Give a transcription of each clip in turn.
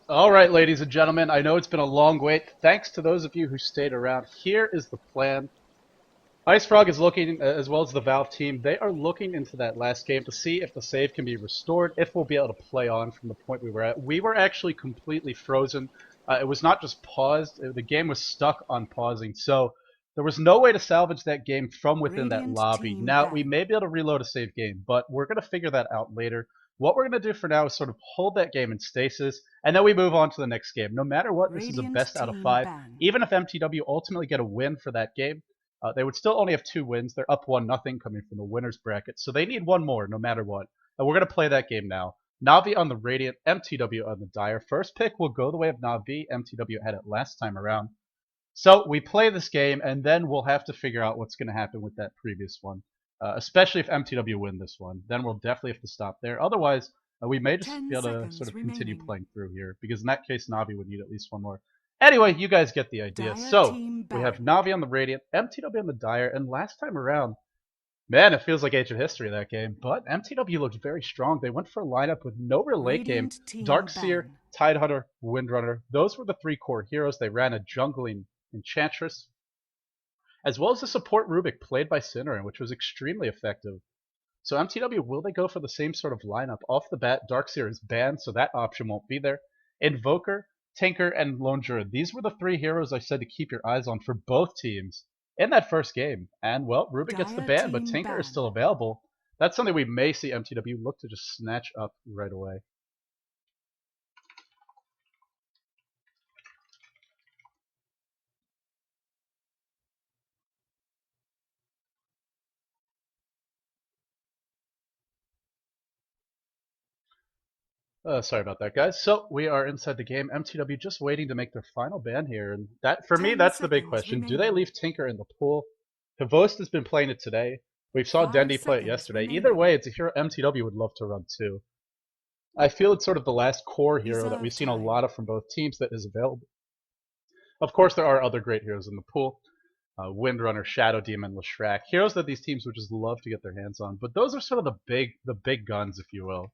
All right, ladies and gentlemen, I know it's been a long wait. Thanks to those of you who stayed around. Here is the plan. Ice Frog is looking, as well as the Valve team, they are looking into that last game to see if the save can be restored, if we'll be able to play on from the point we were at. We were actually completely frozen. It was not just paused, the game was stuck on pausing. So there was no way to salvage that game from within that Radiant lobby. team Now, we may ban. be able to reload a save game, but we're going to figure that out later. What we're going to do for now is sort of hold that game in stasis, and then we move on to the next game. No matter what, this is a Radiant best out of team 5. ban. Even if mTw ultimately get a win for that game, they would still only have 2 wins. They're up 1-0 coming from the winner's bracket, so they need one more no matter what. And we're going to play that game now. Navi on the Radiant, mTw on the Dire. First pick will go the way of Navi. mTw had it last time around. So we play this game, and then we'll have to figure out what's going to happen with that previous one. Especially if mTw win this one. Then we'll definitely have to stop there. Otherwise, we may just be 10 able to sort seconds of continue remaining. playing through here, because in that case, Navi would need at least one more. Anyway, you guys get the idea. Dire So, team we have ban. Navi on the Radiant, mTw on the Dire, and last time around, man, it feels like ancient history that game. But mTw looked very strong. They went for a lineup with no real late game. Radiant team Darkseer, ban. Tidehunter, Windrunner. Those were the 3 core heroes. They ran a jungling Enchantress, as well as the support Rubik played by Synderen, which was extremely effective. So mTw, will they go for the same sort of lineup? Off the bat, Darkseer is banned, so that option won't be there. Invoker, Tinker, and Lone Druid. These were the 3 heroes I said to keep your eyes on for both teams in that first game. And, well, Rubik gets the Dire ban, but team Tinker is still ban. available. That's something we may see mTw look to just snatch up right away. Sorry about that, guys. So we are inside the game. mTw just waiting to make their final ban here, and that for me, 10 that's the big seconds question. Do they remaining. leave Tinker in the pool? Havost has been playing it today. We saw 5 Dendi play it seconds yesterday. Either remaining. way, it's a hero mTw would love to run too. I feel it's sort of the last core hero that we've Reserve seen a time. lot of from both teams that is available. Of course, there are other great heroes in the pool. Windrunner, Shadow Demon, Leshrac. Heroes that these teams would just love to get their hands on. But those are sort of the big guns, if you will.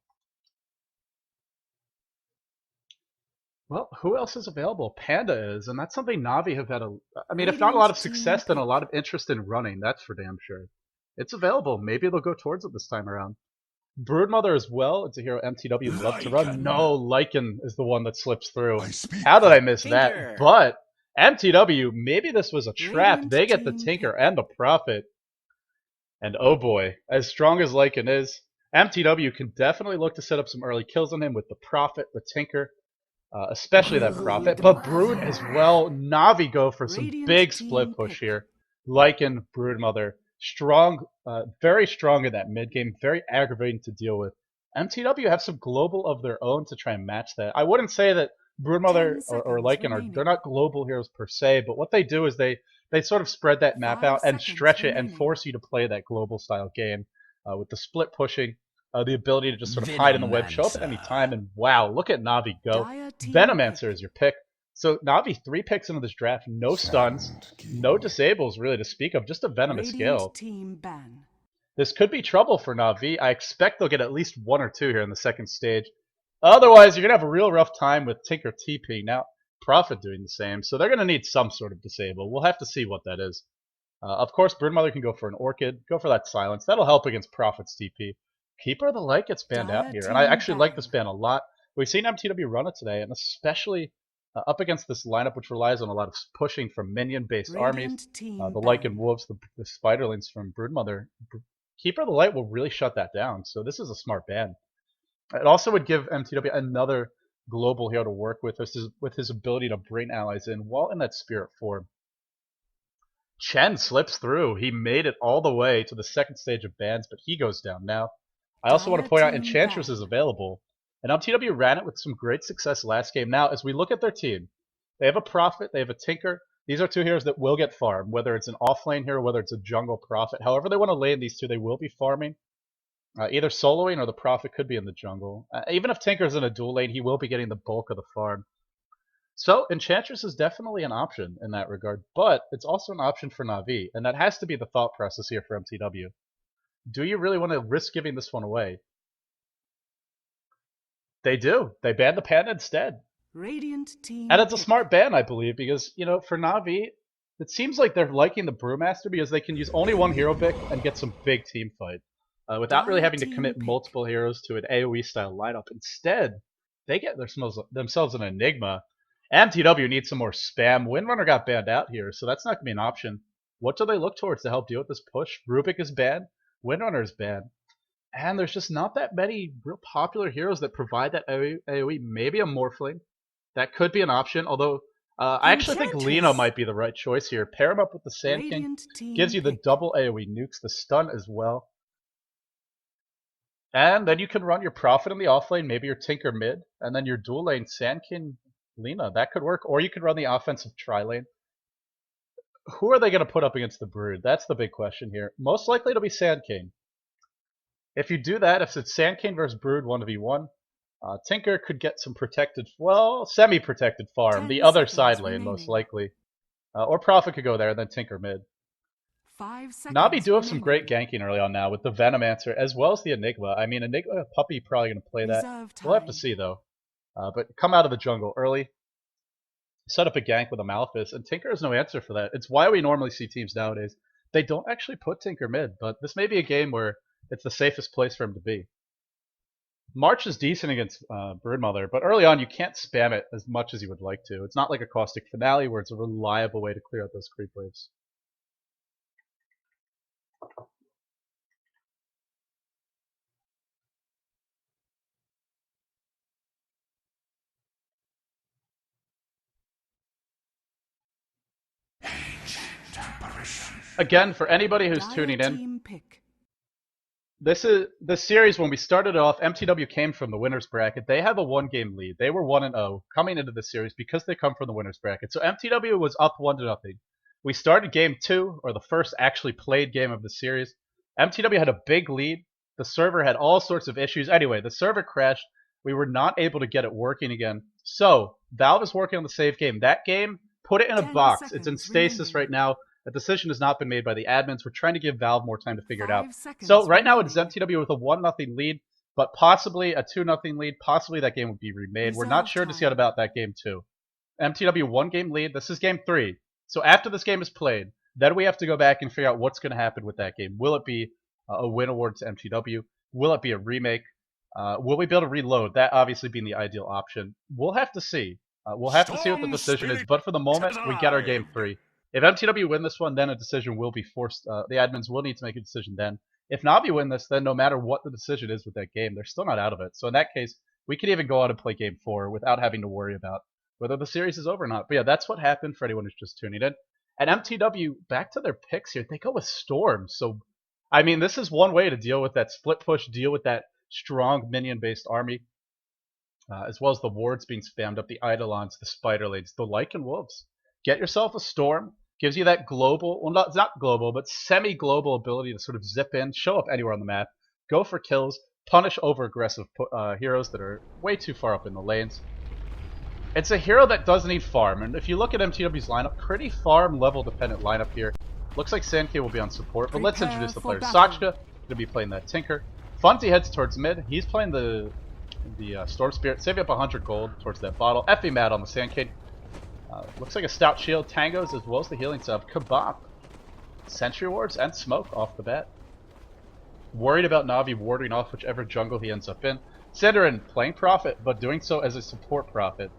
Well, who else is available? Panda is, and that's something Navi have had I mean, if not a lot Radiant of team success, then a lot pick. of interest in running, that's for damn sure. It's available. Maybe they'll go towards it this time around. Broodmother as well. It's a hero mTw love to run. Lycan. No, Lycan is the one that slips through. I speak How did for I miss that? Tinker. But mTw, maybe this was a trap. Radiant They get the team Tinker pick. and the Prophet. And oh boy, as strong as Lycan is, mTw can definitely look to set up some early kills on him with the Prophet, the Tinker, especially that Prophet, Brood. but Brood as well. Navi go for some Radiant big split team push pick. here. Lycan, Broodmother, strong, very strong in that mid game, very aggravating to deal with. mTw have some global of their own to try and match that. I wouldn't say that Broodmother 10 or seconds Lycan are, they're remaining. not global heroes per se, but what they do is they sort of spread that map 5 out and seconds stretch it and remaining. force you to play that global style game with the split pushing, the ability to just sort of hide in the web, show up at any Venomancer. time, and wow, look at Navi go. Dire team Venomancer pick. is your pick. So Navi 3 picks into this draft, no stuns, Sand no King. disables really to speak of, just a venomous Radiant scale. team ban. This could be trouble for Navi. I expect they'll get at least 1 or 2 here in the second stage. Otherwise, you're going to have a real rough time with Tinker TP. Now, Prophet doing the same, so they're going to need some sort of disable. We'll have to see what that is. Of course, Broodmother can go for an Orchid, go for that silence. That'll help against Prophet's TP. Keeper of the Light gets banned out Dire here, and I team actually like this ban. ban a lot. We've seen mTw run it today, and especially up against this lineup, which relies on a lot of pushing from minion-based armies. Radiant team The Lycan ban. Wolves, the Spiderlings from Broodmother. Keeper of the Light will really shut that down, so this is a smart ban. It also would give mTw another global hero to work with his ability to bring allies in while in that spirit form. Chen slips through. He made it all the way to the second stage of bans, but he goes down now. I also want to Dire point out team Enchantress is ban. available. And mTw ran it with some great success last game. Now, as we look at their team, they have a Prophet, they have a Tinker. These are 2 heroes that will get farmed, whether it's an off-lane hero, whether it's a jungle Prophet. However they want to lane these 2, they will be farming. Either soloing or the Prophet could be in the jungle. Even if Tinker's in a dual lane, he will be getting the bulk of the farm. So Enchantress is definitely an option in that regard, but it's also an option for Navi, and that has to be the thought process here for mTw. Do you really want to risk giving this one away? They do. They ban the Panda instead. Radiant team. And it's a smart ban, I believe, because, you know, for Navi, it seems like they're liking the Brewmaster because they can use only one hero pick and get some big team fight without really having to commit multiple heroes to an AoE style lineup. Instead, they get themselves an Enigma. mTw needs some more spam. Windrunner got banned out here, so that's not going to be an option. What do they look towards to help deal with this push? Rubik is banned. Windrunner is banned. And there's just not that many real popular heroes that provide that AoE. Maybe a Morphling. That could be an option, although I actually think Lena might be the right choice here. Pair him up with the Sand King. Gives you the double AoE nukes, the stun as well. And then you can run your Prophet in the offlane, maybe your Tinker mid, and then your dual lane Sand King Lena. That could work. Or you could run the offensive tri-lane. Who are they going to put up against the Brood? That's the big question here. Most likely it'll be Sand King. If you do that, if it's Sand King versus Brood 1v1, Tinker could get some protected, well, semi-protected farm. The other side lane, most likely. Or Prophet could go there, and then Tinker mid. Navi do have some great ganking early on now with the Venomancer, as well as the Enigma. I mean, Enigma Puppey probably going to play that. We'll have to see, though. But come out of the jungle early. Set up a gank with a Malefice, and Tinker has no answer for that. It's why we normally see teams nowadays. They don't actually put Tinker mid, but this may be a game where it's the safest place for him to be. March is decent against Broodmother, but early on you can't spam it as much as you would like to. It's not like a Caustic Finale where it's a reliable way to clear out those creep waves. Again, for anybody who's tuning in, this series, when we started off, mTw came from the winner's bracket. They have a 1-game lead. They were 1-0 coming into the series because they come from the winner's bracket. So mTw was up 1-0. We started game 2, or the first actually played game of the series. mTw had a big lead. The server had all sorts of issues. Anyway, the server crashed. We were not able to get it working again. So Valve is working on the save game. That game, put it in a box. It's in stasis right now. A decision has not been made by the admins. We're trying to give Valve more time to figure it out. So right now it's mTw with a 1-0 lead, but possibly a 2-0 lead. Possibly that game would be remade. We're not sure just yet about that game too. mTw 1-game lead. This is game 3. So after this game is played, then we have to go back and figure out what's going to happen with that game. Will it be a win award to mTw? Will it be a remake? Will we be able to reload? That obviously being the ideal option. We'll have to see. We'll have to see what the decision is. But for the moment, we get our game 3. If mTw win this one, then a decision will be forced. The admins will need to make a decision then. If Navi win this, then no matter what the decision is with that game, they're still not out of it. So in that case, we could even go out and play game 4 without having to worry about whether the series is over or not. But yeah, that's what happened for anyone who's just tuning in. And mTw, back to their picks here, they go with Storm. So, I mean, this is one way to deal with that split push, deal with that strong minion-based army, as well as the wards being spammed up, the Eidolons, the Spiderlings, the Lycan Wolves. Get yourself a Storm. Gives you that global, well, not global, but semi-global ability to sort of zip in, show up anywhere on the map, go for kills, punish over-aggressive heroes that are way too far up in the lanes. It's a hero that does need farm, and if you look at mTw's lineup, pretty farm level dependent lineup here. Looks like Sandkey will be on support, but let's introduce the players. Sockshka, going to be playing that Tinker. Funzii heads towards mid. He's playing the Storm Spirit, saving up 100 gold towards that bottle. fckingmad on the Sandkey. Looks like a stout shield, tangos, as well as the healing sub. Kebap, sentry wards, and smoke off the bat. Worried about Navi warding off whichever jungle he ends up in. Synderen playing Prophet, but doing so as a support Prophet.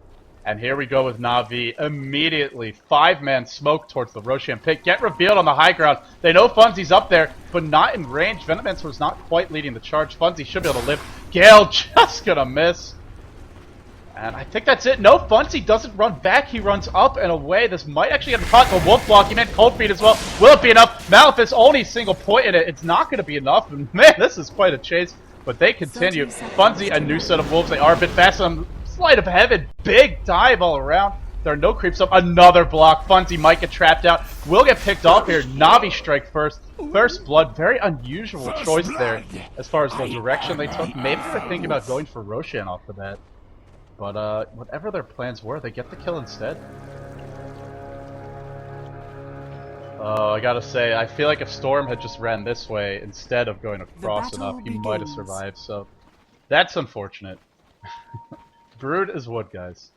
And here we go with Navi immediately. 5-man smoke towards the Roshan pit. Get revealed on the high ground. They know Funzii's up there, but not in range. Venomancer was not quite leading the charge. Funzii should be able to live. Gale just gonna miss. And I think that's it. No, Funzii doesn't run back. He runs up and away. This might actually get the pot. The Wolf Block. He meant Cold Feet as well. Will it be enough? Malefice only single point in it. It's not going to be enough. And man, this is quite a chase. But they continue. Funzii, a new set of wolves. They are a bit faster on Light of Heaven. Big dive all around. There are no creeps up. Another block. Funzii might get trapped out. Will get picked off here. Navi strike first. First blood. Very unusual choice there as far as the direction they took. Maybe they're thinking about going for Roshan off the bat. But whatever their plans were, they get the kill instead. Oh, I gotta say, I feel like if Storm had just ran this way instead of going across enough, he might have survived. So that's unfortunate. Brood is wood, guys.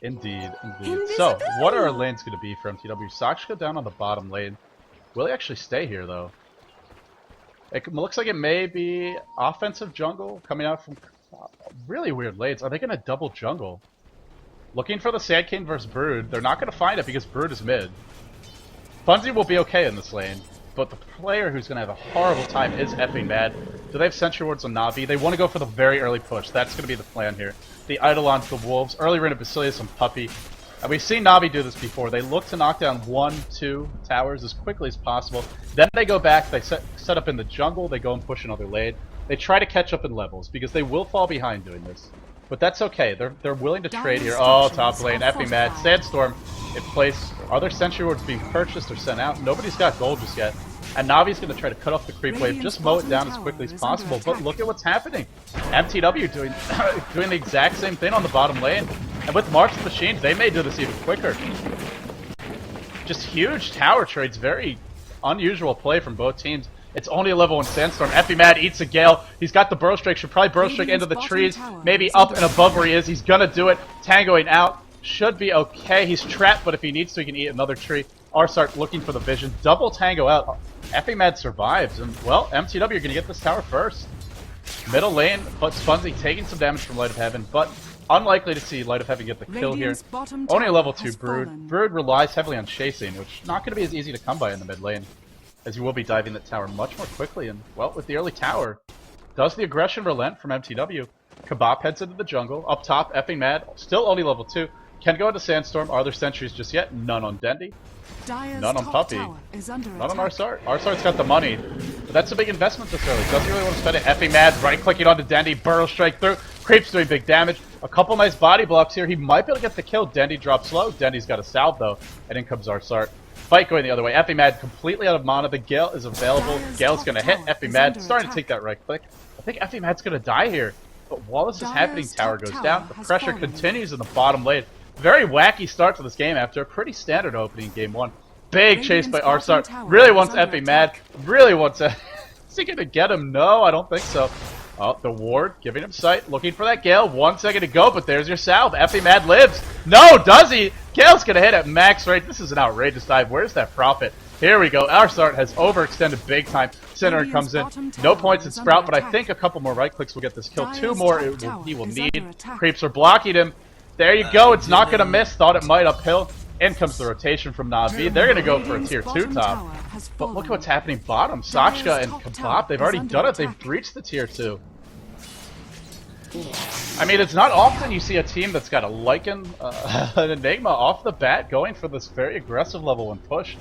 Indeed, indeed. So, what are our lanes going to be for mTw? Sockshka down on the bottom lane. Will he actually stay here, though? It looks like it may be offensive jungle coming out from really weird lanes. Are they going to double jungle? Looking for the Sand King versus Brood. They're not going to find it because Brood is mid. Funzii will be okay in this lane, but the player who's going to have a horrible time is fckingmad. Do they have Sentry Wards on Navi? They want to go for the very early push. That's going to be the plan here. The Eidolon for Wolves, early Rune of Basilius and Puppey. And we've seen Navi do this before. They look to knock down 1, 2 towers as quickly as possible. Then they go back, they set up in the jungle, they go and push another lane. They try to catch up in levels, because they will fall behind doing this. But that's okay, they're willing to trade here. Oh, top lane, fckingmad, Sandstorm in place. Are there Sentry Wards being purchased or sent out? Nobody's got gold just yet. And Navi's going to try to cut off the creep wave, just mow it down as quickly as possible. But look at what's happening. mTw doing doing the exact same thing on the bottom lane. And with March of the Machines, they may do this even quicker. Just huge tower trades, very unusual play from both teams. It's only a level 1 Sandstorm. fckingmad eats a Gale. He's got the Burrow Strike. Should probably Burrow Strike into the trees. Maybe up and above where he is. He's going to do it. Tangoing out. Should be okay. He's trapped, but if he needs to, he can eat another tree. Arsart looking for the vision. Double tango out. fckingmad survives. And, well, mTw are going to get this tower first. Middle lane, but funzii taking some damage from Light of Heaven, but unlikely to see Light of Heaven get the kill here. Only a level 2 Brood. Brood relies heavily on chasing, which is not going to be as easy to come by in the mid lane, as you will be diving that tower much more quickly. And, well, with the early tower, does the aggression relent from mTw? Kebap heads into the jungle. Up top, fckingmad, still only level 2. Can go into Sandstorm. Are there sentries just yet? None on Dendi. None on Puppey. None on arsart. Arsart's got the money. But that's a big investment this early. Doesn't really want to spend it. fckingmad, right-clicking onto Dendi. Burrow Strike through. Creep's doing big damage. A couple nice body blocks here. He might be able to get the kill. Dendi drops low. Dendi's got a salve, though. And in comes arsart. Fight going the other way. fckingmad completely out of mana. The Gale is available. Gale's going to hit fckingmad. Starting to take that right-click. I think fckingmad's going to die here. But while this is happening, tower goes down. The pressure continues in the bottom lane. Very wacky start to this game after a pretty standard opening in game 1. Big chase by arsart. Really wants fckingmad. Really wants it. Is he going to get him? No, I don't think so. Oh, the ward giving him sight. Looking for that Gale. 1 second to go, but there's your salve. fckingmad lives. No, does he? Gale's going to hit at max rate. This is an outrageous dive. Where's that profit? Here we go. arsart has overextended big time. Synderen comes in. No points in Sprout, but I think a couple more right clicks will get this kill. 2 more he will need. Creeps are blocking him. There you go. It's not going to miss. Thought it might uphill. In comes the rotation from Navi. They're going to go for a tier 2 top. But look at what's happening bottom. Sockshka and Kebap, they've already done it. They've breached the tier 2. I mean, it's not often you see a team that's got a Lycan, an Enigma off the bat going for this very aggressive level 1 push.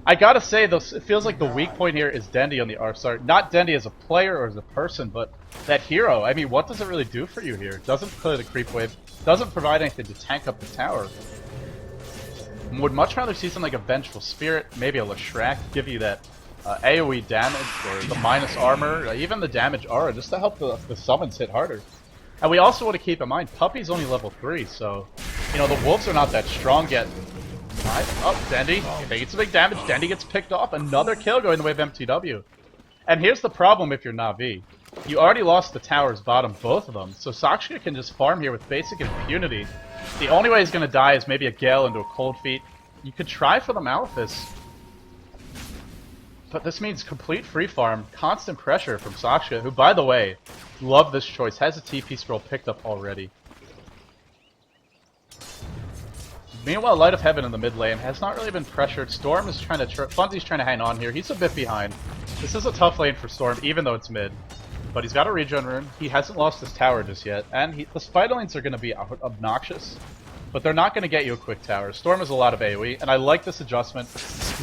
I gotta say, though, it feels like the weak point here is Dendi on the arsart. Not Dendi as a player or as a person, but that hero. I mean, what does it really do for you here? Doesn't clear the creep wave. Doesn't provide anything to tank up the tower. Would much rather see something like a Vengeful Spirit, maybe a Leshrac, give you that AoE damage, or the minus armor, even the damage aura, just to help the summons hit harder. And we also want to keep in mind, Puppey's only level 3, so, you know, the wolves are not that strong yet. Oh, Dendi, taking some big damage. Dendi gets picked off. Another kill going the way of mTw. And here's the problem if you're Navi. You already lost the towers bottom, both of them, so Sockshka can just farm here with basic impunity. The only way he's going to die is maybe a Gale into a Cold Feet. You could try for the Malefice. But this means complete free farm, constant pressure from Sockshka, who, by the way, love this choice, has a TP scroll picked up already. Meanwhile, Light of Heaven in the mid lane has not really been pressured. Storm is trying to... funzii's trying to hang on here. He's a bit behind. This is a tough lane for Storm, even though it's mid. But he's got a regen rune. He hasn't lost his tower just yet. And the spider lanes are going to be obnoxious. But they're not going to get you a quick tower. Storm has a lot of AoE, and I like this adjustment.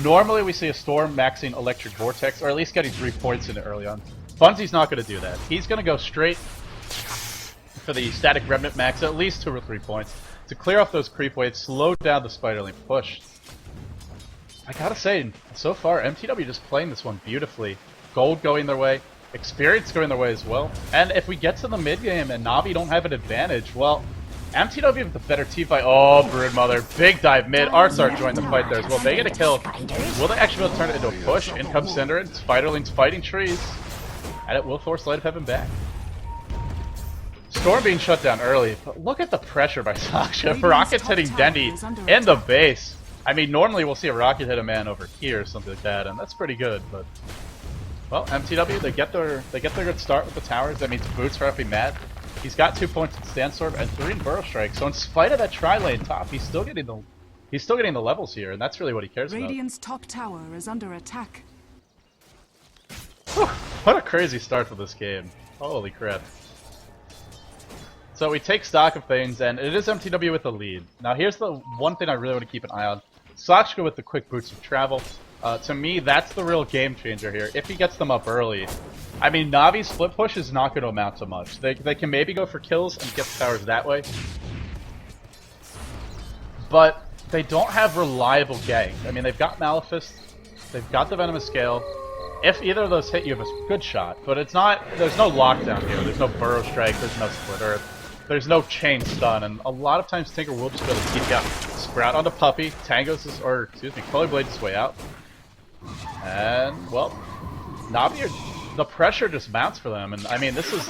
Normally we see a Storm maxing Electric Vortex, or at least getting 3 points in it early on. funzii's not going to do that. He's going to go straight for the Static Remnant max, at least 2 or 3 points, to clear off those creep waves, slow down the spider lane push. I gotta say, so far, mTw just playing this one beautifully. Gold going their way, experience going their way as well. And if we get to the mid game and Navi don't have an advantage, well, mTw with the better team fight. Oh, Broodmother, big dive mid. arsart joined the fight there as well. They get a kill. Will they actually be able to turn it into a push? In comes Synderen, Spiderlings fighting trees, and it will force Light of Heaven back. Storm being shut down early, but look at the pressure by sockshka. Rocket's hitting Dendi in the base. I mean, normally we'll see a rocket hit a man over here or something like that, and that's pretty good, but... Well, mTw, they get their good start with the towers. That means boots for fckingmad. He's got 2 points in Sandstorm and 3 in Burrow Strike, so in spite of that tri-lane top, he's still getting the levels here, and that's really what he cares about. Radiant's top tower is under attack. Whew, what a crazy start to this game. Holy crap. So we take stock of things, and it is mTw with the lead. Now here's the one thing I really want to keep an eye on. Sockshka with the quick boots of travel. To me, that's the real game changer here. If he gets them up early, I mean, Navi's split push is not going to amount to much. They can maybe go for kills and get the towers that way. But they don't have reliable gank. I mean, they've got Maleficent, they've got the Venomous Scale. If either of those hit, you have a good shot. But it's not, there's no lockdown here. There's no Burrow Strike, there's no Split Earth, there's no Chain Stun. And a lot of times Tinker will just be able to keep out. Sprout onto Puppey, Tangos is, or excuse me, Color Blade's his way out. And, well, Navi, the pressure just mounts for them, and I mean, this is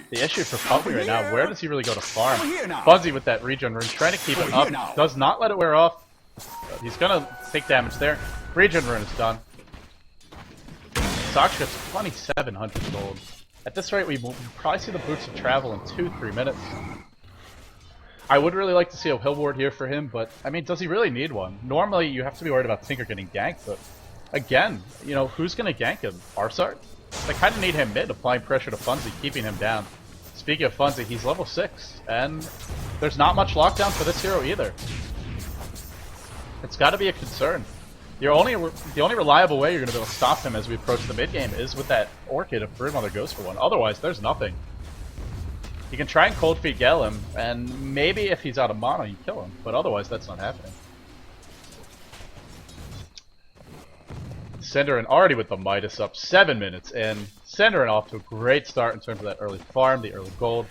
the issue for Puppey right now. Where does he really go to farm? Funzii with that regen rune, trying to keep it up, does not let it wear off. He's gonna take damage there. Regen rune is done. Sockshka's 2,700 gold. At this rate, we will probably see the boots of travel in 2-3 minutes. I would really like to see a hill ward here for him, but I mean, does he really need one? Normally, you have to be worried about Tinker getting ganked, but again, you know, who's gonna gank him? Arsart? They kind of need him mid, applying pressure to Funzii, keeping him down. Speaking of Funzii, he's level 6, and there's not much lockdown for this hero either. It's got to be a concern. The only reliable way you're going to be able to stop him as we approach the mid game is with that Orchid if Broodmother goes for one. Otherwise, there's nothing. You can try and cold feet Gale him, and maybe if he's out of mana, you kill him, but otherwise, that's not happening. Synderen already with the Midas up 7 minutes in. Synderen off to a great start in terms of that early farm, the early gold.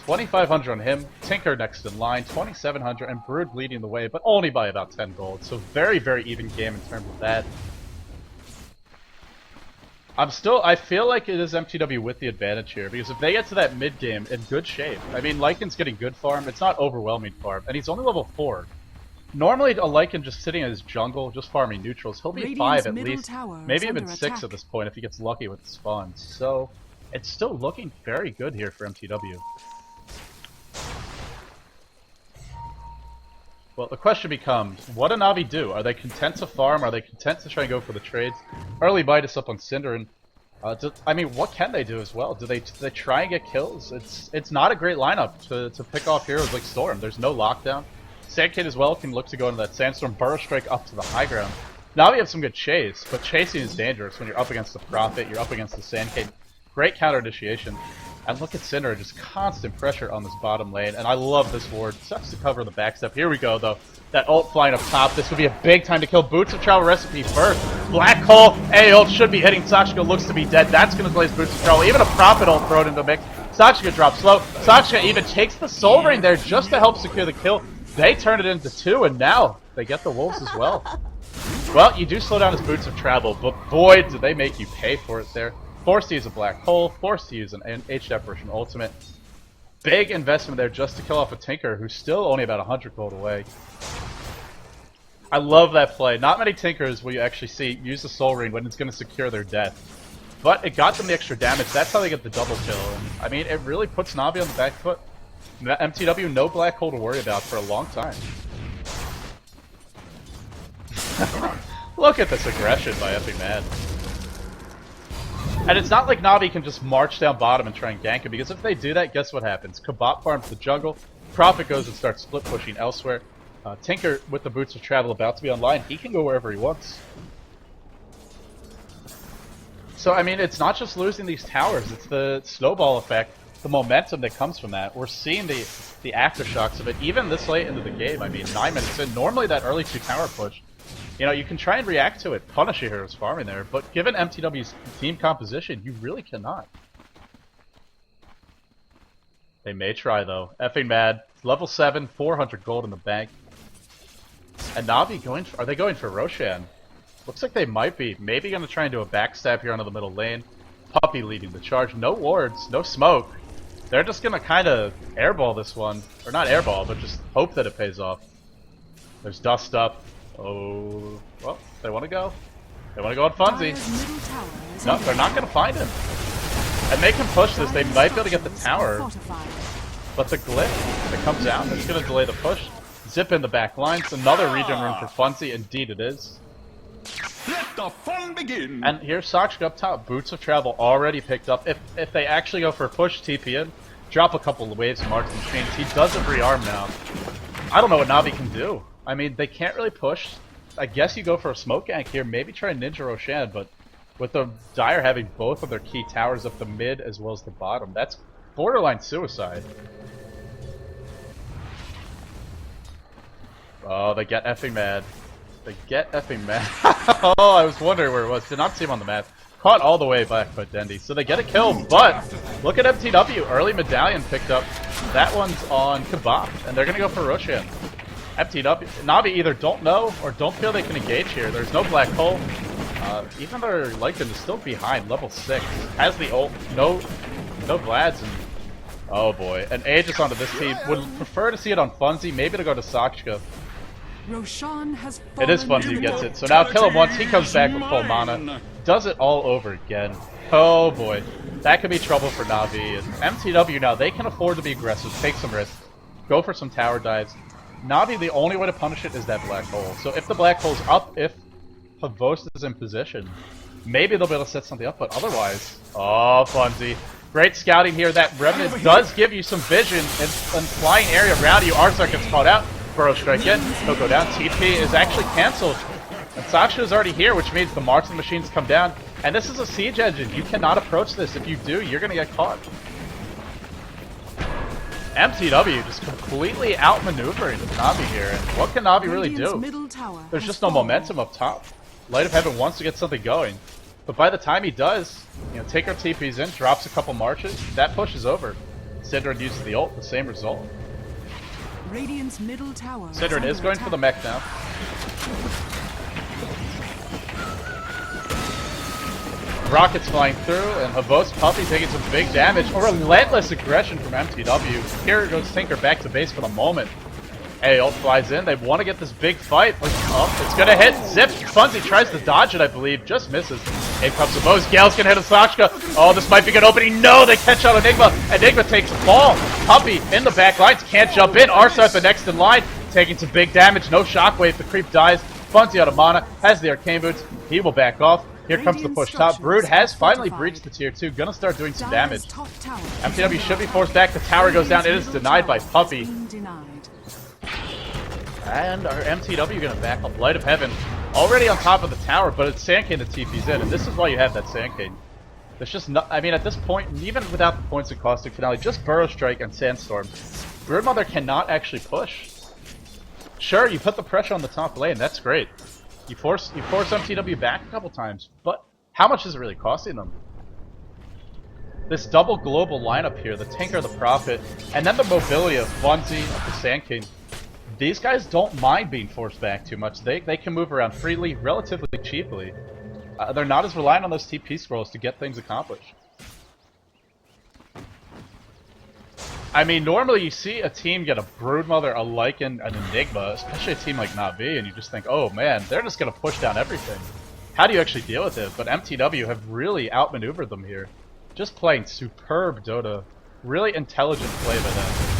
2,500 on him. Tinker next in line, 2,700, and Brood leading the way, but only by about 10 gold. So very, very even game in terms of that. I feel like it is mTw with the advantage here, because if they get to that mid game in good shape, I mean, Lycan's getting good farm, it's not overwhelming farm, and he's only level 4. Normally, a Lycan just sitting in his jungle, just farming neutrals, he'll be 5 at least, maybe even 6 at this point if he gets lucky with the spawns. So, it's still looking very good here for mTw. Well, the question becomes, what do Navi do? Are they content to farm? Are they content to try and go for the trades? Early Midas up on Synderen. I mean, what can they do as well? Do they try and get kills? It's not a great lineup to pick off heroes like Storm. There's no lockdown. Sandkid as well can look to go into that Sandstorm Burrow Strike up to the high ground. Now we have some good chase, but chasing is dangerous when you're up against the Prophet, you're up against the Sandkid. Great counter initiation. And look at Synderen, just constant pressure on this bottom lane, and I love this ward. Sucks to cover the backstep. Here we go, though. That ult flying up top. This would be a big time to kill. Boots of Travel recipe first. Black Hole, A ult should be hitting. Sockshka looks to be dead. That's going to glaze Boots of Travel. Even a Prophet ult thrown into the mix. Sockshka drops slow. Sockshka even takes the Soul Ring there just to help secure the kill. They turn it into 2, and now they get the Wolves as well. Well, you do slow down his Boots of Travel, but boy, do they make you pay for it there. Forced to use a Black Hole, forced to use an HDF version ultimate. Big investment there just to kill off a Tinker who's still only about 100 gold away. I love that play. Not many Tinkers will you actually see use the Soul Ring when it's going to secure their death. But it got them the extra damage. That's how they get the double kill. And, I mean, it really puts Navi on the back foot. mTw, no Black Hole to worry about for a long time. Look at this aggression by fckingmad. And it's not like Navi can just march down bottom and try and gank him, because if they do that, guess what happens? Kebap farms the jungle, Prophet goes and starts split pushing elsewhere. Tinker, with the Boots of Travel about to be online, he can go wherever he wants. So, I mean, it's not just losing these towers, it's the snowball effect, the momentum that comes from that. We're seeing the aftershocks of it, even this late into the game. I mean, 9 minutes in, normally that early 2 tower push, you know, you can try and react to it, punish your heroes farming there, but given mTw's team composition, you really cannot. They may try, though. fckingmad, level 7, 400 gold in the bank. And Navi are they going for Roshan? Looks like they might be. Maybe going to try and do a backstab here onto the middle lane. Puppey leading the charge. No wards, no smoke. They're just gonna kind of airball this one. Or not airball, but just hope that it pays off. There's dust up. Oh, well, they want to go. They want to go on Funzii. No, they're not going to find him. And they can push this. They might be able to get the tower. But the glyph that comes out is going to delay the push. Zip in the back lines. Another regen rune for Funzii. Indeed it is. Let the fun begin. And here's sockshka up top. Boots of Travel already picked up. If they actually go for a push, TP in, drop a couple of waves and marks and chains. He doesn't rearm now. I don't know what Navi can do. I mean, they can't really push. I guess you go for a smoke gank here, maybe try Ninja Roshan, but with the Dire having both of their key towers up the mid as well as the bottom, that's borderline suicide. Oh, they get effing mad. They get effing mad. Oh, I was wondering where it was. Did not see him on the map. Caught all the way back by Dendi. So they get a kill, but look at mTw. Early medallion picked up. That one's on Kebap, and they're going to go for Roshan. mTw. Navi either don't know or don't feel they can engage here. There's no black hole. Even their Lycan is still behind, level 6. Has the ult. No Vlads. And, oh boy. An Aegis onto this team. Would prefer to see it on Funzii. Maybe to go to sockshka. Roshan has It is Funzii who gets it. So now kill him once. He comes back with full mana. Does it all over again. Oh boy. That could be trouble for Navi. And mTw now, they can afford to be aggressive. Take some risks. Go for some tower dives. Navi, the only way to punish it is that black hole. So if the black hole's up, if Pavost is in position, maybe they'll be able to set something up, but otherwise... Oh, Funzii. Great scouting here. That Revenant does give you some vision and flying area around you. Arsart gets caught out. Burrow strike in. He'll go down. TP is actually cancelled. And Sockshka is already here, which means the marks and machines come down. And this is a siege engine. You cannot approach this. If you do, you're going to get caught. mTw just completely outmaneuvering Navi here. And what can Navi really do? There's just no momentum up top. Light of Heaven wants to get something going. But by the time he does, you know, Taker TP's in, drops a couple marches, that push is over. Synderen uses the ult, the same result. Radiant's middle tower. Synderen is going for the mech now. Rockets flying through, and Havos Puppey taking some big damage. A relentless aggression from mTw. Here goes Tinker back to base for the moment. Hey, ult flies in. They want to get this big fight. Oh, it's going to hit. Zip. Funzii tries to dodge it, I believe. Just misses. In comes Havos. Gale's going to hit a sockshka. Oh, this might be a good opening. No, they catch out Enigma. Enigma takes a fall. Puppey in the back lines. Can't jump in. arsart the next in line. Taking some big damage. No shockwave. The creep dies. Funzii out of mana. Has the arcane boots. He will back off. Here comes the push top. Brood has finally breached the tier 2. Gonna start doing some damage. mTw should be forced back. The tower goes down. It is denied by Puppey. And our mTw gonna back up. Light of Heaven already on top of the tower, but it's Sandcane that TP's in, and this is why you have that Sandcane. There's just no, I mean, at this point, even without the points of Caustic Finale, just Burrow Strike and Sandstorm, Broodmother cannot actually push. Sure, you put the pressure on the top lane, that's great. You force mTw back a couple times, but how much is it really costing them? This double global lineup here, the Tinker, the Prophet, and then the mobility of Funzii, of the Sandcane. These guys don't mind being forced back too much. They can move around freely, relatively cheaply. They're not as reliant on those TP scrolls to get things accomplished. I mean, normally you see a team get a Broodmother, a Lycan, an Enigma, especially a team like Navi, and you just think, oh man, they're just going to push down everything. How do you actually deal with it? But mTw have really outmaneuvered them here. Just playing superb Dota. Really intelligent play by them.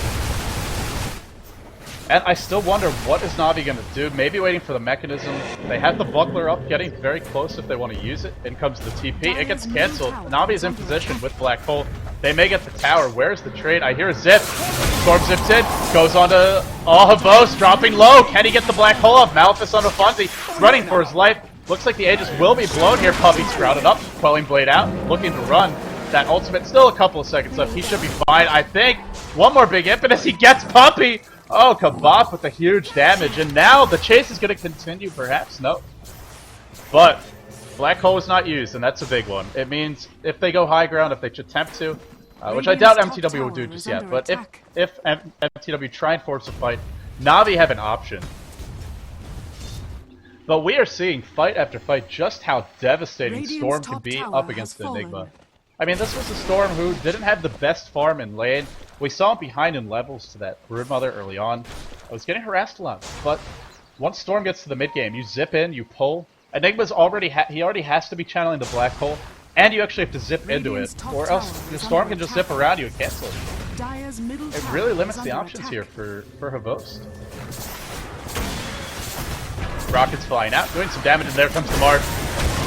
And I still wonder, what is Navi going to do? Maybe waiting for the mechanism. They have the buckler up, getting very close if they want to use it. In comes the TP. It gets cancelled. Navi is in position with Black Hole. They may get the tower. Where's the trade? I hear a zip. Storm zips in. Goes on to Havos, dropping low. Can he get the Black Hole off? Malefice on the Funzii. Running for his life. Looks like the Aegis will be blown here. Puppey sprouted up. Quelling Blade out. Looking to run. That ultimate. Still a couple of seconds left. He should be fine, I think. One more big impetus. He gets Puppey. Oh, Kebap with the huge damage, and now the chase is going to continue, perhaps? No. But Black Hole was not used, and that's a big one. It means if they go high ground, if they attempt to, which I doubt mTw will do just yet, but if mTw try and force a fight, Navi have an option. But we are seeing fight after fight just how devastating Storm can be up against the Enigma. I mean, this was a Storm who didn't have the best farm in lane. We saw him behind in levels to that Broodmother early on. I was getting harassed a lot, but once Storm gets to the mid game, you zip in, you pull. Enigma's already he already has to be channeling the black hole, and you actually have to zip into it, or else the Storm can just zip around you and cancel it. It really limits the options here for Havost. Rockets flying out, doing some damage, and there comes the Mark.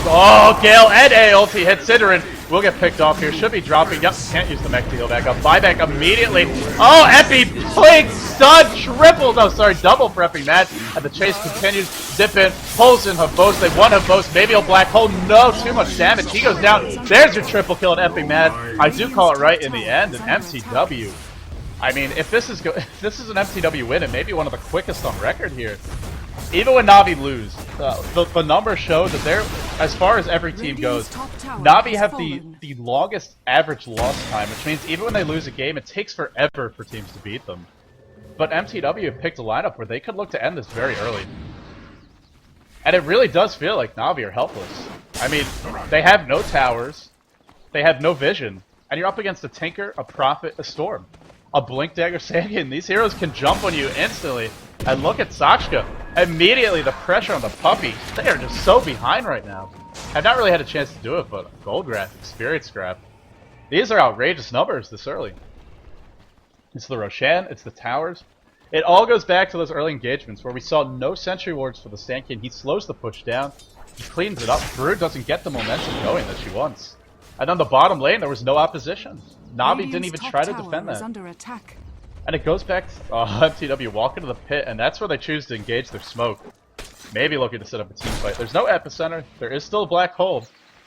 Oh, Gale and A ulti hit Synderen. Will get picked off here. Should be dropping. Yep, can't use the mech to heal back up. Buyback immediately. Oh, Epi, blink, stun, triple. No, sorry, double for fckingmad. And the chase continues. Zip in, pulls in Havost. They won Havost. Maybe a black hole. No, too much damage. He goes down. There's your triple kill on fckingmad. I do call it right in the end. An mTw. I mean, if this is an mTw win, it may be one of the quickest on record here. Even when Navi lose, the numbers show that they're, as far as every team goes, Navi have the longest average loss time, which means even when they lose a game, it takes forever for teams to beat them. But mTw have picked a lineup where they could look to end this very early. And it really does feel like Navi are helpless. I mean, they have no towers, they have no vision, and you're up against a Tinker, a Prophet, a Storm, a Blink Dagger Sanguine. These heroes can jump on you instantly. And look at Sockshka. Immediately the pressure on the puppey. They are just so behind right now. I've not really had a chance to do it, but gold graph, experience graph. These are outrageous numbers this early. It's the Roshan, it's the towers. It all goes back to those early engagements where we saw no sentry wards for the Sand King. He slows the push down. He cleans it up. Brood doesn't get the momentum going that she wants. And on the bottom lane, there was no opposition. Navi didn't even try to defend that. Under attack. And it goes back to mTw walk into the pit, and that's where they choose to engage their smoke. Maybe looking to set up a team fight. There's no epicenter. There is still a black hole.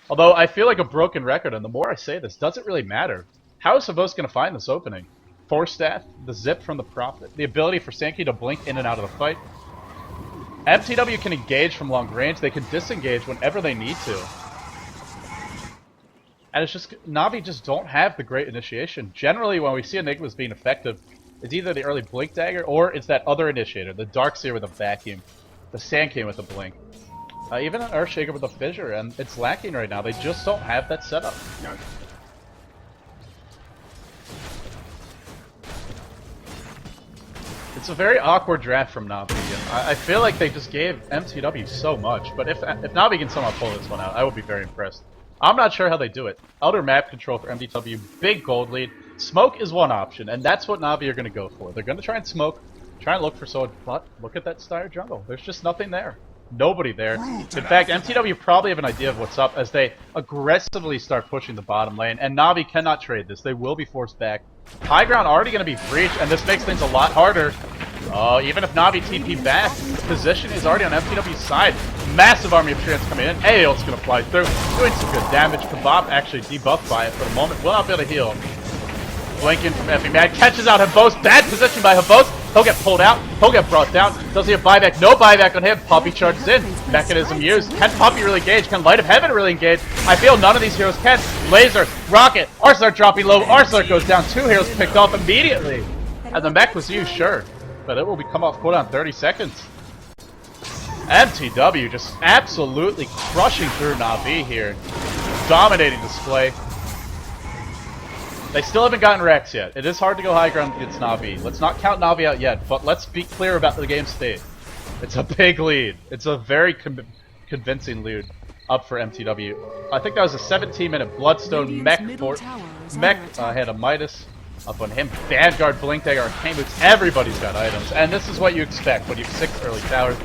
Although I feel like a broken record, and the more I say this, doesn't really matter. How is Havost going to find this opening? Force Staff, the zip from the Prophet, the ability for Sankey to blink in and out of the fight. mTw can engage from long range. They can disengage whenever they need to. And it's just, Navi just don't have the great initiation. Generally, when we see Enigmas being effective, it's either the early Blink Dagger, or it's that other initiator, the Darkseer with a vacuum, the Sand King with a blink. Even an Earthshaker with a fissure, and it's lacking right now. They just don't have that setup. It's a very awkward draft from Navi, and I feel like they just gave mTw so much, but if Navi can somehow pull this one out, I would be very impressed. I'm not sure how they do it. Outer map control for mTw, big gold lead. Smoke is one option, and that's what Navi are going to go for. They're going to try and smoke, try and look for sword, but look at that Styre jungle. There's just nothing there. Nobody there. In fact, mTw probably have an idea of what's up as they aggressively start pushing the bottom lane, and Navi cannot trade this. They will be forced back. High ground already going to be breached, and this makes things a lot harder. Even if Navi TP back, the position is already on mTw's side. Massive army of treants coming in. Aeol's going to fly through, doing some good damage. Kebap actually debuffed by it for the moment. Will not be able to heal. Blinking from fckingmad, catches out Havost. Bad position by Havost. He'll get pulled out. He'll get brought down. Does he have buyback? No buyback on him. Puppey charges in. Mechanism used. Can Puppey really engage? Can Light of Heaven really engage? I feel none of these heroes can. Laser, Rocket, ars-art dropping low. Ars-art goes down. 2 heroes picked off immediately. And the mech was used, sure. But it will be come off cooldown 30 seconds. mTw just absolutely crushing through Navi here. Dominating display. They still haven't gotten Rex yet. It is hard to go high ground against Navi. Let's not count Navi out yet, but let's be clear about the game state. It's a big lead. It's a very convincing lead up for mTw. I think that was a 17-minute Bloodstone mech had a Midas up on him. Vanguard, Blink Dagger, Arcane Boots. Everybody's got items, and this is what you expect when you have 6 early towers.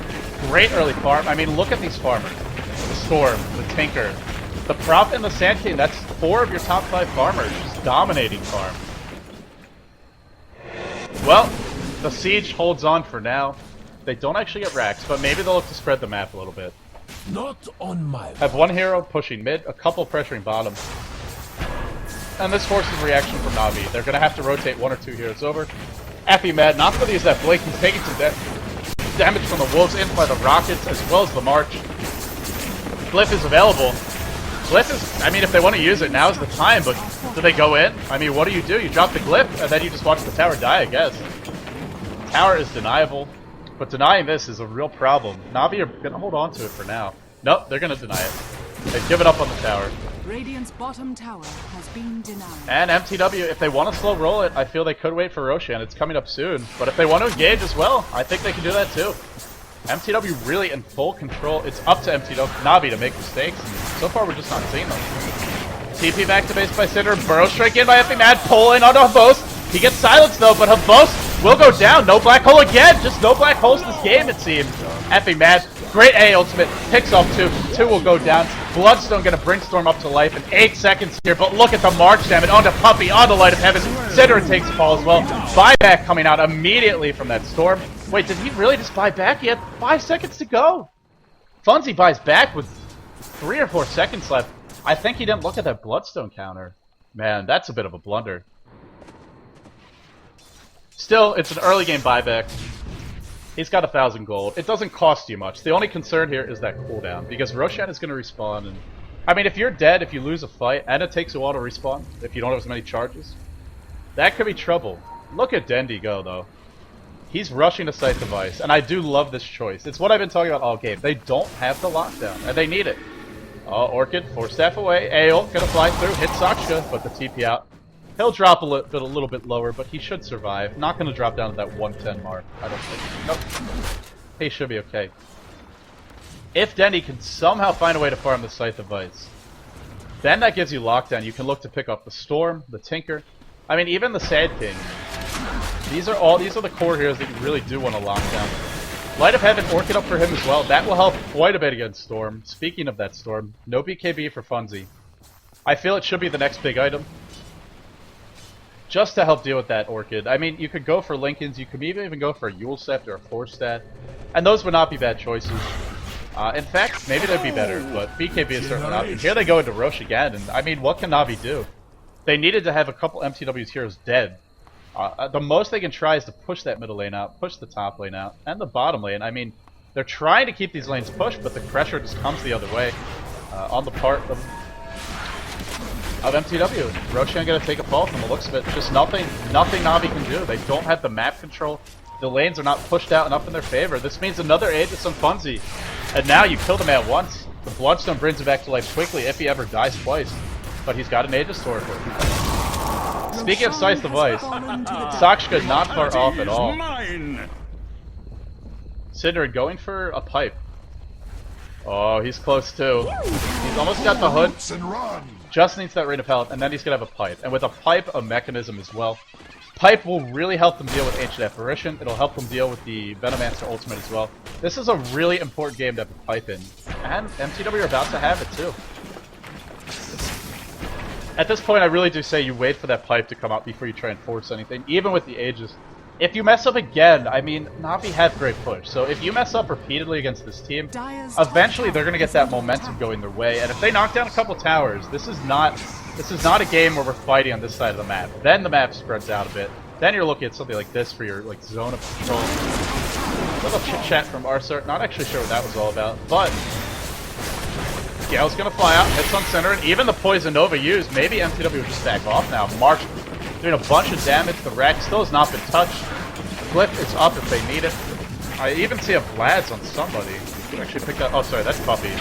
Great early farm. I mean, look at these farmers. The Storm, the Tinker, the Prophet, and the Sand King. That's 4 of your top 5 farmers. Just dominating farm. Well, the Siege holds on for now. They don't actually get racks, but maybe they'll look to spread the map a little bit. Not on my... Have 1 hero pushing mid, a couple pressuring bottom. And this forces reaction from Navi. They're going to have to rotate 1 or 2 heroes over. fckingmad, not going to use that blink. He's taking some damage from the Wolves in by the Rockets, as well as the March. Glyph is available. Glyph is, I mean, if they want to use it, now is the time, but do they go in? I mean, what do? You drop the Glyph, and then you just watch the tower die, I guess. Tower is deniable, but denying this is a real problem. Navi are going to hold on to it for now. Nope, they're going to deny it. They've given up on the tower. Radiant's bottom tower has been denied. And mTw, if they want to slow roll it, I feel they could wait for Roshan. It's coming up soon. But if they want to engage as well, I think they can do that too. mTw really in full control. It's up to Navi to make mistakes. And so far, we're just not seeing them. TP back to base by Synderen. Burrow strike in by fckingmad. Pull in onto Havos. He gets silenced though, but Havos will go down. No black hole again. Just no black holes this game, it seems. fckingmad. Great A ultimate. Picks off 2. 2 will go down. Bloodstone gonna bring Storm up to life in 8 seconds here, but look at the March damage onto Puppey, onto Light of Heaven. Synderen takes fall as well. Buyback coming out immediately from that Storm. Wait, did he really just buy back? He had 5 seconds to go. Funzii buys back with 3 or 4 seconds left. I think he didn't look at that Bloodstone counter. Man, that's a bit of a blunder. Still, it's an early game buyback. He's got 1,000 gold. It doesn't cost you much. The only concern here is that cooldown, because Roshan is going to respawn. And I mean, if you're dead, if you lose a fight, and it takes a while to respawn, if you don't have as many charges, that could be trouble. Look at Dendi go, though. He's rushing a site device, and I do love this choice. It's what I've been talking about all game. They don't have the lockdown, and they need it. Orchid, 4 staff away. Aeol gonna fly through, hit Sockshka, but the TP out. He'll drop a little bit lower, but he should survive. Not gonna drop down to that 110 mark, I don't think. Nope. He should be okay. If Dendi can somehow find a way to farm the site device, then that gives you lockdown. You can look to pick up the Storm, the Tinker. I mean, even the Sad King. These are the core heroes that you really do want to lock down. Light of Heaven, Orchid up for him as well. That will help quite a bit against Storm. Speaking of that Storm, no BKB for Funzii. I feel it should be the next big item. Just to help deal with that Orchid. I mean, you could go for Lincolns, you could even go for a Yule Scepter or a Force Stat. And those would not be bad choices. In fact, maybe they'd be better, but BKB is certainly not. And here they go into Rosh again, and I mean, what can Navi do? They needed to have a couple mTw's heroes dead. The most they can try is to push that middle lane out, push the top lane out, and the bottom lane. I mean, they're trying to keep these lanes pushed, but the pressure just comes the other way on the part of mTw. Roshan gonna take a fall from the looks of it. Just nothing Navi can do. They don't have the map control. The lanes are not pushed out enough in their favor. This means another Aegis on Funzii. And now you killed him at once. The Bloodstone brings him back to life quickly if he ever dies twice. But he's got an Aegis Sword for him. Speaking of Scythe Device, Sockshka not far off at all. Synderen going for a pipe. Oh, he's close too. He's almost got the hood. Just needs that Ring of Health, and then he's gonna have a pipe. And with a pipe, a mechanism as well. Pipe will really help them deal with Ancient Apparition. It'll help them deal with the Venomancer ultimate as well. This is a really important game to have a pipe in. And mTw are about to have it too. At this point, I really do say you wait for that pipe to come out before you try and force anything, even with the Aegis. If you mess up again, I mean, Navi had great push, so if you mess up repeatedly against this team, eventually they're going to get that momentum going their way, and if they knock down a couple towers, this is not a game where we're fighting on this side of the map. Then the map spreads out a bit. Then you're looking at something like this for your zone of control. A little chit-chat from arsart, not actually sure what that was all about, but Gale's gonna fly out, hits on center, and even the Poison Nova used. Maybe mTw will just back off now. March doing a bunch of damage. The Rack still has not been touched. Flip is up if they need it. I even see a Vlad's on somebody. Actually pick up. Oh, sorry, that's Puppey.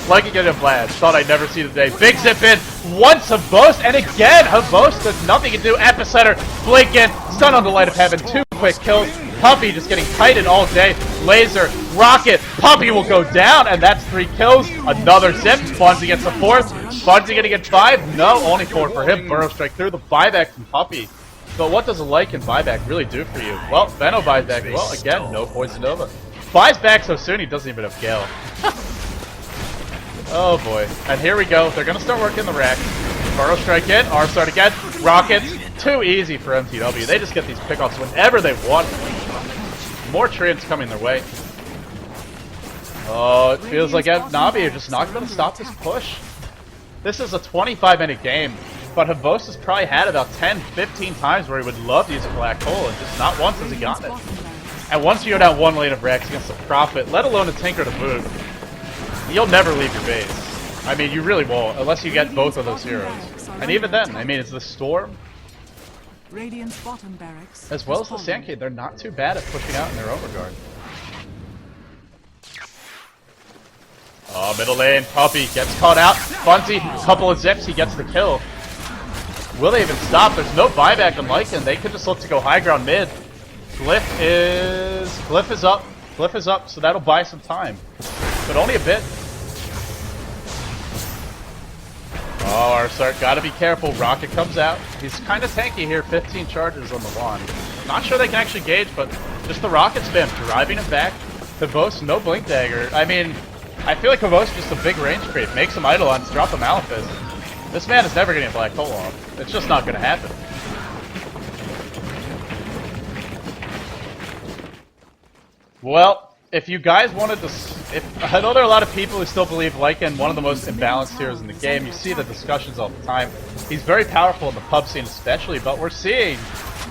Like again a Vlad. Thought I'd never see the day. Big zip in. Once Havos, and again Havos does nothing to do. Epicenter, blink in, stun on the Light of Heaven. 2 quick kills. Puppey just getting kited all day. Laser, rocket, Puppey will go down, and that's 3 kills. Another zip. Funzii gets the 4th. Funzii gonna get 5? No, only 4 for him. Burrow strike through the buyback from Puppey. But what does a like and buyback really do for you? Well, Veno buys back. Well, again, no Poison Nova. Buys back so soon he doesn't even have Gale. Oh boy. And here we go. They're gonna start working the rack. Burrow strike in. Arsart again. Rockets. Too easy for mTw. They just get these pickoffs whenever they want. More treants coming their way. Oh, it feels like Navi are just not gonna stop this push. This is a 25-minute game. But Havos has probably had about 10-15 times where he would love to use a black hole, and just not once has he gotten it. And once you go down 1 lane of Rex against the Prophet, let alone a Tinker to boot, you'll never leave your base. I mean, you really won't, unless you get both of those heroes. And even then, I mean, it's the Storm, as well as the Sandcade. They're not too bad at pushing out in their own regard. Oh, middle lane. Puppey gets caught out. Funzii, couple of zips. He gets the kill. Will they even stop? There's no buyback on Lycan. They could just look to go high ground mid. Glyph is up. Glyph is up, so that'll buy some time. But only a bit. Oh, arsart, gotta be careful. Rocket comes out. He's kind of tanky here. 15 charges on the wand. Not sure they can actually gauge, but just the rocket spam driving him back. Kavos, no blink dagger. I mean, I feel like Kavos is just a big range creep. Make some Eidolons, drop the Malefist. This man is never getting a black hole off. It's just not gonna happen. Well, if you guys wanted to... I know there are a lot of people who still believe Lycan one of the most imbalanced heroes in the game. You see the discussions all the time. He's very powerful in the pub scene especially, but we're seeing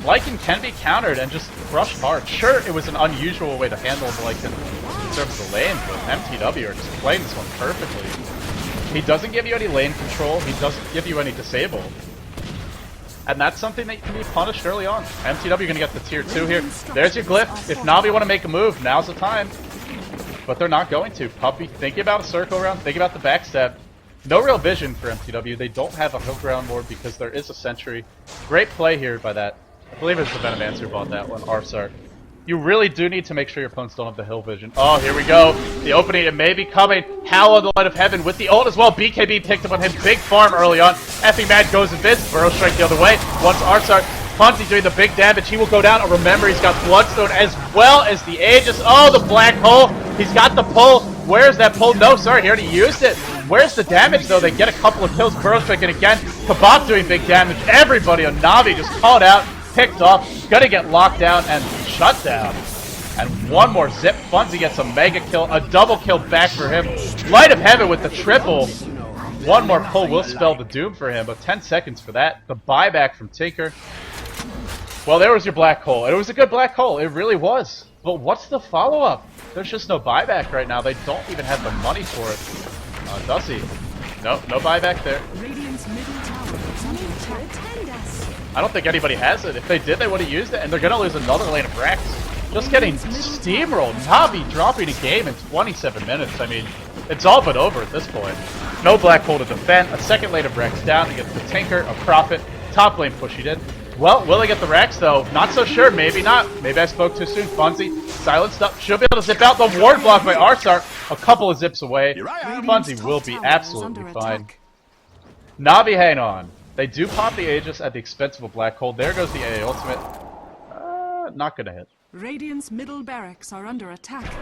Lycan can be countered and just crushed hard. Sure, it was an unusual way to handle Lycan in terms of the lane, but mTw are just playing this one perfectly. He doesn't give you any lane control, he doesn't give you any disable. And that's something that can be punished early on. mTw gonna get the tier 2 here. There's your glyph. If Navi want to make a move, now's the time. But they're not going to. Puppey, thinking about a circle round, thinking about the backstab. No real vision for mTw. They don't have a hill ground ward because there is a sentry. Great play here by that. I believe it's the Venomancer bought that one, arsart. You really do need to make sure your opponents don't have the hill vision. Oh, here we go. The opening, it may be coming. Howl on the Light of Heaven with the ult as well. BKB picked up on him. Big farm early on. fckingmad goes and bids. Burrow strike the other way. Once arsart. Funzii doing the big damage. He will go down. Oh, remember, he's got Bloodstone as well as the Aegis. Oh, the black hole. He's got the pull. Where's that pull? No, sorry, he already used it. Where's the damage, though? They get a couple of kills. Burrow strike, and again, kebap doing big damage. Everybody on Navi just called out, picked off. Gonna get locked down and shut down. And one more zip. Funzii gets a mega kill. A double kill back for him. Light of Heaven with the triple. One more pull will spell the doom for him, but 10 seconds for that. The buyback from Tinker. Well, there was your black hole. It was a good black hole. It really was. But what's the follow-up? There's just no buyback right now. They don't even have the money for it. Does he? Nope, no buyback there. I don't think anybody has it. If they did, they would have used it, and they're going to lose another lane of Rex. Just getting steamrolled. Navi dropping a game in 27 minutes. I mean, it's all but over at this point. No black hole to defend. A second lane of Rex down against the Tinker, a Prophet. Top lane push he did. Well, will they get the Rex, though? Not so sure. Maybe not. Maybe I spoke too soon. Funzii, silenced up. Should be able to zip out. The ward block by arsart. A couple of zips away. Funzii will be absolutely fine. Navi hang on. They do pop the Aegis at the expense of a black hole. There goes the AA ultimate. Not gonna hit. Radiant's middle barracks are under attack.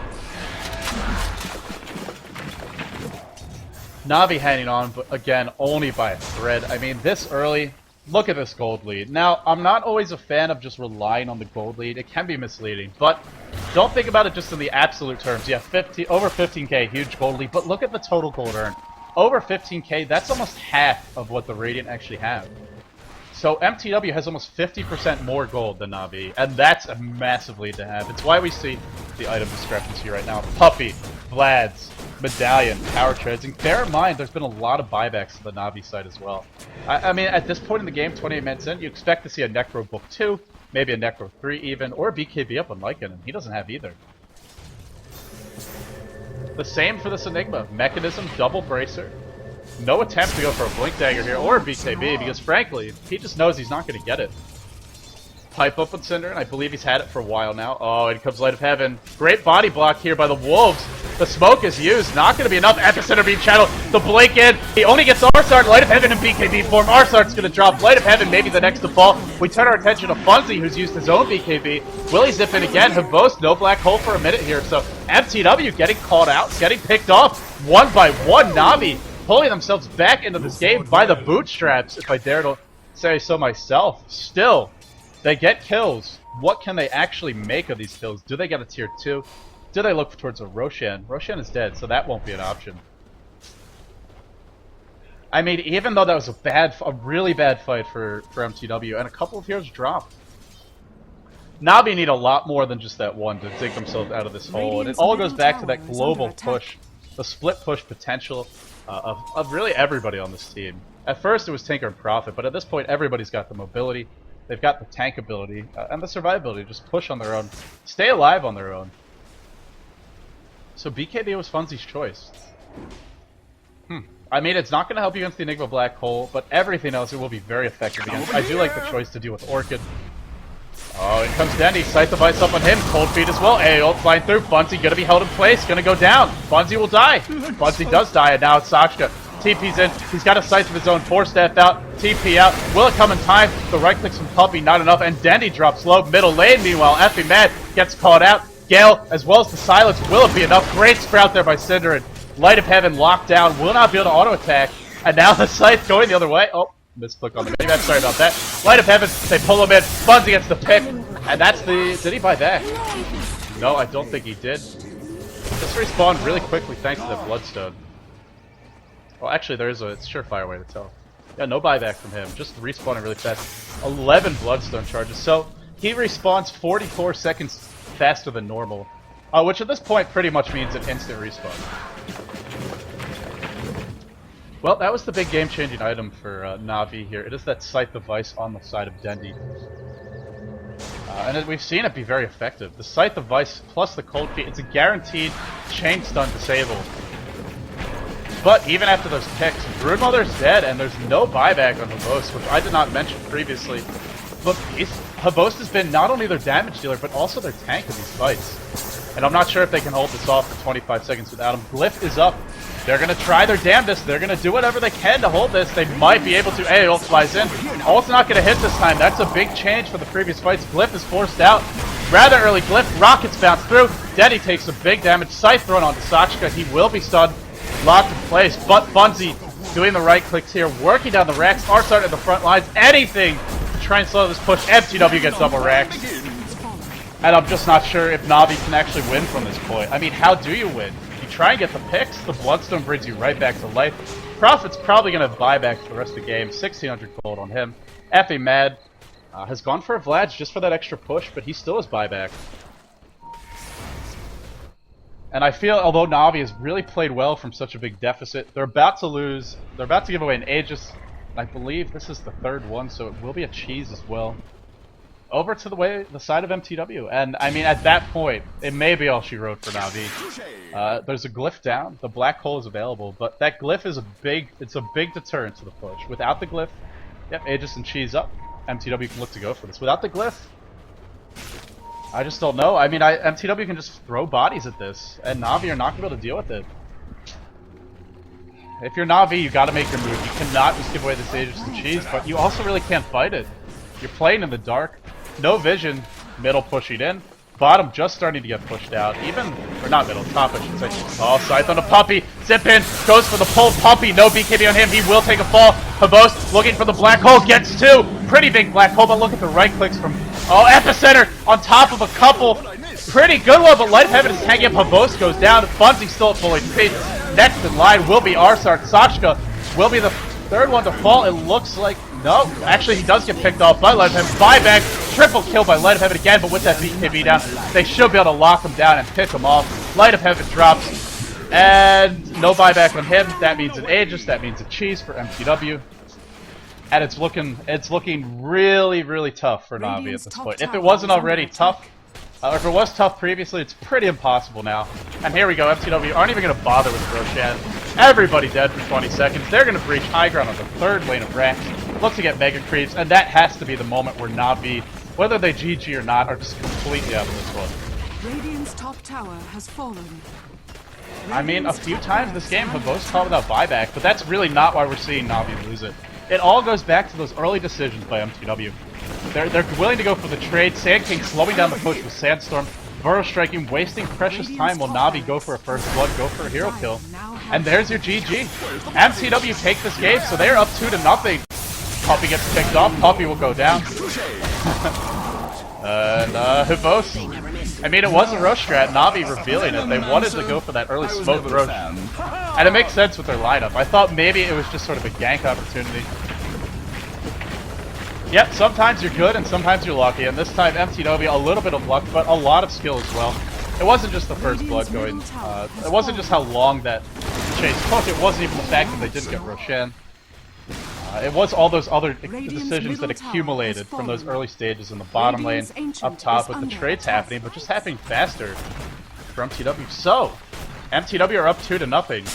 Navi hanging on, but again, only by a thread. I mean, this early, look at this gold lead. Now, I'm not always a fan of just relying on the gold lead. It can be misleading, but don't think about it just in the absolute terms. Yeah, over 15k, huge gold lead, but look at the total gold earned. Over 15k, that's almost half of what the Radiant actually have. So mTw has almost 50% more gold than Navi, and that's a massive lead to have. It's why we see the item discrepancy right now. Puppey, Vlad's, Medallion, Power Treads, and bear in mind there's been a lot of buybacks to the Navi side as well. I mean, at this point in the game, 28 minutes in, you expect to see a Necro Book 2, maybe a Necro 3 even, or a BKB up on Lycan, and he doesn't have either. The same for this Enigma. Mechanism, double bracer. No attempt to go for a Blink Dagger here, or a BKB, because frankly, he just knows he's not going to get it. Pipe up with Synderen. I believe he's had it for a while now. Oh, in comes Light of Heaven. Great body block here by the Wolves. The smoke is used. Not going to be enough. Epicenter being channeled. The Blink in. He only gets arsart. Light of Heaven in BKB form. Arsart's going to drop. Light of Heaven maybe the next to fall. We turn our attention to Funzii, who's used his own BKB. Will he zip in again? Havos, no black hole for a minute here. So mTw getting called out, getting picked off one by one. Navi pulling themselves back into this game by the bootstraps, if I dare to say so myself. Still, they get kills. What can they actually make of these kills? Do they get a tier 2? Do they look towards a Roshan? Roshan is dead, so that won't be an option. I mean, even though that was a really bad fight for mTw, and a couple of heroes dropped. Navi need a lot more than just that one to dig themselves out of this hole, and it all goes back to that global push, the split push potential of really everybody on this team. At first it was Tinker and Prophet, but at this point everybody's got the mobility, they've got the tank ability, and the survivability to just push on their own, stay alive on their own. So BKB was Funzii's choice. I mean, it's not going to help you against the Enigma Black Hole, but everything else it will be very effective against. I do like the choice to deal with Orchid. Oh, in comes Dendi. Sight the Vice up on him. Cold Feet as well. Ult flying through. Funzii gonna be held in place. Gonna go down. Funzii will die. Funzii does die, and now it's Sockshka. TP's in. He's got a sight of his own. 4-step out. TP out. Will it come in time? The right clicks from Puppey. Not enough. And Dendi drops low. Middle lane. Meanwhile, fckingmad gets caught out. Gale, as well as the silence. Will it be enough? Great sprout there by synderen. Light of Heaven locked down. Will not be able to auto attack. And now the scythe going the other way. Oh, misclick on the mini-map. Sorry about that. Light of Heaven. They pull him in. Funzii gets the pick. And that's the... Did he buy back? No, I don't think he did. Just respawned really quickly thanks to the Bloodstone. Well, actually, there is a surefire way to tell. Yeah, no buyback from him. Just respawning really fast. 11 Bloodstone charges. So, he respawns 44 seconds faster than normal. Which at this point pretty much means an instant respawn. Well, that was the big game-changing item for Navi here. It is that Scythe device on the side of Dendi. And we've seen it be very effective. The Scythe device plus the Cold Feet, it's a guaranteed chain stun disable. But even after those picks, Broodmother's dead and there's no buyback on Havost, which I did not mention previously. But Havost has been not only their damage dealer, but also their tank in these fights. And I'm not sure if they can hold this off for 25 seconds without him. Glyph is up. They're going to try their damnedest. They're going to do whatever they can to hold this. They might be able to. Hey, ult flies in. Ult's not going to hit this time. That's a big change from the previous fights. Glyph is forced out. Rather early Glyph. Rockets bounce through. Dendi takes some big damage. Scythe thrown onto Sockshka. He will be stunned. Locked in place. But Funzii doing the right clicks here. Working down the racks. Ars-art at the front lines. Anything to try and slow this push. mTw gets double racks. And I'm just not sure if Navi can actually win from this point. I mean, how do you win? You try and get the picks, the Bloodstone brings you right back to life. Prophet's probably going to buy back for the rest of the game. 1600 gold on him. fckingmad has gone for a Vlad just for that extra push, but he still has buyback. And I feel, although Navi has really played well from such a big deficit, they're about to lose. They're about to give away an Aegis. I believe this is the third one, so it will be a cheese as well. Over to the side of mTw, and I mean at that point it may be all she wrote for Navi. There's a glyph down, the black hole is available, but that glyph is a big deterrent to the push. Without the glyph, yep, Aegis and cheese up. mTw can look to go for this. Without the glyph, I just don't know. I mean, mTw can just throw bodies at this, and Navi are not gonna be able to deal with it. If you're Navi, you gotta make your move. You cannot just give away this Aegis and cheese, but you also really can't fight it. You're playing in the dark. No vision. Middle pushing in. Bottom just starting to get pushed out. Even, or not middle, top I should say. Oh, Scythe on a Puppey. Zip in. Goes for the pull. Puppey. No BKB on him. He will take a fall. Havost looking for the black hole. Gets two. Pretty big black hole, but look at the right clicks from... Oh, Epicenter on top of a couple. Pretty good one, but Light of Heaven is hanging up. Havost goes down. Funzii still at full HP. Next in line will be arsart. Sockshka will be the third one to fall. It looks like... No, actually he does get picked off by Light of Heaven. Buyback, triple kill by Light of Heaven again, but with that BKB down, they should be able to lock him down and pick him off. Light of Heaven drops, and no buyback on him. That means an Aegis, that means a cheese for mTw. And it's looking really, really tough for Navi at this point. If it wasn't already tough, or if it was tough previously, it's pretty impossible now. And here we go, mTw aren't even going to bother with Roshan. Everybody dead for 20 seconds. They're going to breach high ground on the third lane of racks. Look to get mega creeps, and that has to be the moment where Navi, whether they GG or not, are just completely out of this one. Radiant's top tower has fallen. I mean, a few times this game, Havost caught without buyback, but that's really not why we're seeing Navi lose it. It all goes back to those early decisions by mTw. They're willing to go for the trade. Sand King slowing down the push with Sandstorm. Burrow striking, wasting precious time while Navi go for a first blood, go for a hero kill. And there's your GG. mTw take this game, so they're up 2-0. Puppey gets picked off, Puppey will go down. And Havost. I mean, it was a Rosh strat, Navi revealing it. They wanted to go for that early smoke Rosh. And it makes sense with their lineup. I thought maybe it was just sort of a gank opportunity. Yep, sometimes you're good and sometimes you're lucky. And this time mTw, a little bit of luck, but a lot of skill as well. It wasn't just the first blood going, it wasn't just how long that chase took, it wasn't even the fact that they didn't get Roshan. It was all those other decisions that accumulated from those early stages in the bottom lane, up top with the trades happening, but just happening faster for mTw. So, mTw are up 2-0.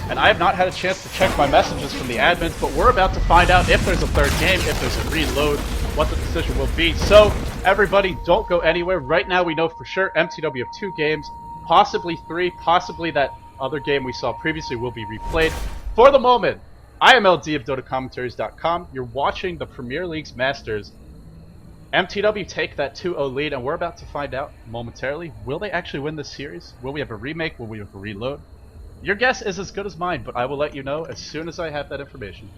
and I have not had a chance to check my messages from the admins, but we're about to find out if there's a third game, if there's a reload, what the decision will be. So, everybody, don't go anywhere. Right now, we know for sure mTw have 2 games, possibly 3, possibly that other game we saw previously will be replayed. For the moment, I am LD of dotacommentaries.com. You're watching the Premier League's Masters. mTw take that 2-0 lead, and we're about to find out momentarily. Will they actually win this series? Will we have a remake? Will we have a reload? Your guess is as good as mine, but I will let you know as soon as I have that information.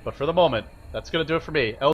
But for the moment, that's going to do it for me.